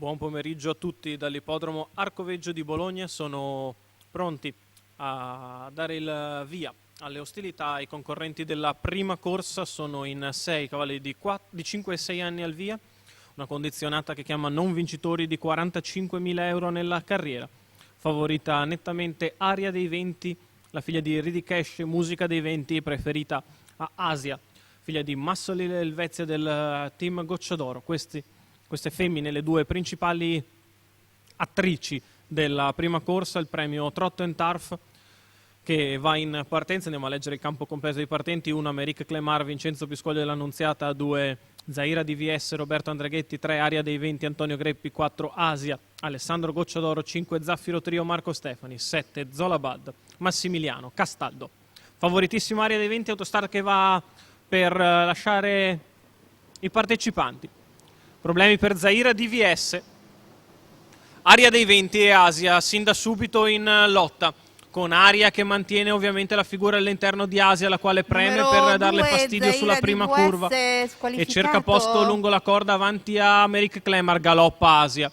Buon pomeriggio a tutti dall'ippodromo Arcoveggio di Bologna. Sono pronti a dare il via alle ostilità. I concorrenti della prima corsa sono in 6 cavalli di 5 e 6 anni al via, una condizionata che chiama non vincitori di 45.000 euro nella carriera. Favorita nettamente Aria dei Venti, la figlia di Ridi Cash, Musica dei Venti, preferita a Asia, figlia di Massoli Elvezia del team Gocciadoro. Queste femmine, le due principali attrici della prima corsa, il premio Trotto and Turf, che va in partenza. Andiamo a leggere il campo completo dei partenti: 1 Americ Clemar, Vincenzo Piscoglio dell'Annunziata; 2 Zaira DVS, Roberto Andreghetti; 3 Aria dei Venti, Antonio Greppi; 4 Asia, Alessandro Gocciadoro; 5 Zaffiro Trio, Marco Stefani; 7 Zolabad, Massimiliano Castaldo. Favoritissima Aria dei Venti, autostart che va per lasciare i partecipanti. Problemi per Zaira DVS. Aria dei Venti e Asia sin da subito in lotta, con Aria che mantiene ovviamente la figura all'interno di Asia, la quale preme per darle fastidio sulla prima curva e cerca posto lungo la corda avanti a Americ Clemar. Galoppa Asia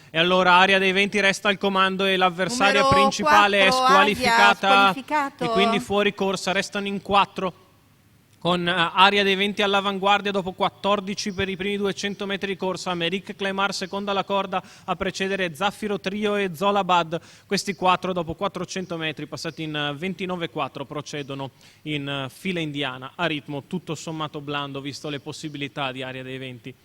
e allora Aria dei Venti resta al comando e l'avversaria principale 4, è squalificata e quindi fuori corsa. Restano in 4 con Aria dei Venti all'avanguardia dopo 14 per i primi 200 metri di corsa. Americ Clemar seconda alla corda a precedere Zaffiro Trio e Zolabad. Questi 4 dopo 400 metri passati in 29,4 procedono in fila indiana a ritmo tutto sommato blando, visto le possibilità di Aria dei Venti.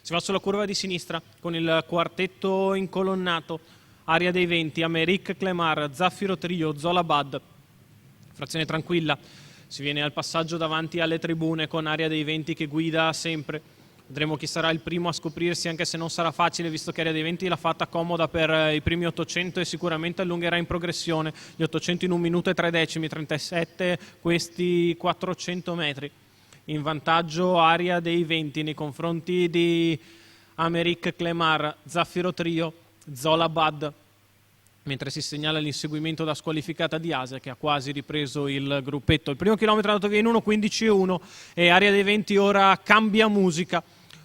Si va sulla curva di sinistra con il quartetto incolonnato: Aria dei Venti, Americ Clemar, Zaffiro Trio, Zolabad. Frazione tranquilla. Si viene al passaggio davanti alle tribune con Aria dei Venti che guida sempre. Vedremo chi sarà il primo a scoprirsi, anche se non sarà facile, visto che Aria dei Venti l'ha fatta comoda per i primi 800 e sicuramente allungherà in progressione. Gli 800 in 1 minuto e 3 decimi, 37 questi 400 metri. In vantaggio Aria dei Venti nei confronti di Americ Clemar, Zaffiro Trio, Zolabad, mentre si segnala l'inseguimento da squalificata di Asia, che ha quasi ripreso il gruppetto. Il primo chilometro è andato via in 1:15,1 e Aria dei Venti ora cambia musica.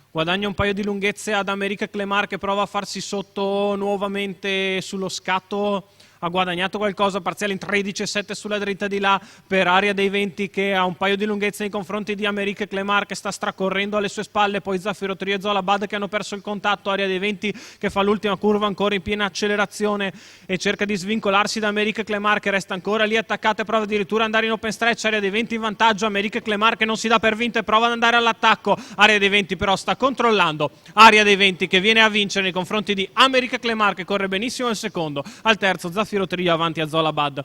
Guadagna un paio di lunghezze ad Americ Clemar, che prova a farsi sotto nuovamente sullo scatto. Ha guadagnato qualcosa, parziale in 13,7 sulla dritta di là per Aria dei Venti, che ha un paio di lunghezze nei confronti di Americ Clemar, che sta stracorrendo alle sue spalle. Poi Zaffiro Trio e Zolabad che hanno perso il contatto. Aria dei Venti che fa l'ultima curva ancora in piena accelerazione e cerca di svincolarsi da Americ Clemar, che resta ancora lì attaccata e prova addirittura ad andare in open stretch. Aria dei Venti in vantaggio, Americ Clemar che non si dà per vinto e prova ad andare all'attacco. Aria dei Venti però sta controllando. Aria dei Venti che viene a vincere nei confronti di Americ Clemar, che corre benissimo al secondo. Al terzo Zaffiro Trio avanti a Zolabad.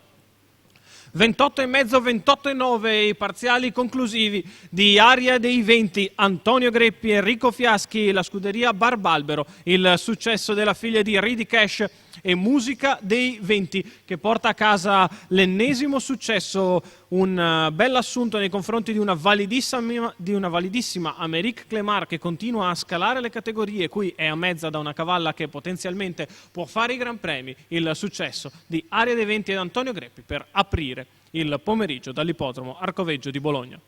28,5, 28,9 i parziali conclusivi di Aria dei Venti, Antonio Greppi, Enrico Fiaschi, la scuderia Barbalbero. Il successo della figlia di Ridi Cash e Musica dei Venti, che porta a casa l'ennesimo successo, un bel assunto nei confronti di una validissima Americ Clemar, che continua a scalare le categorie. Qui è a mezza da una cavalla che potenzialmente può fare i gran premi. Il successo di Aria dei Venti ed Antonio Greppi per aprire il pomeriggio dall'ippodromo Arcoveggio di Bologna.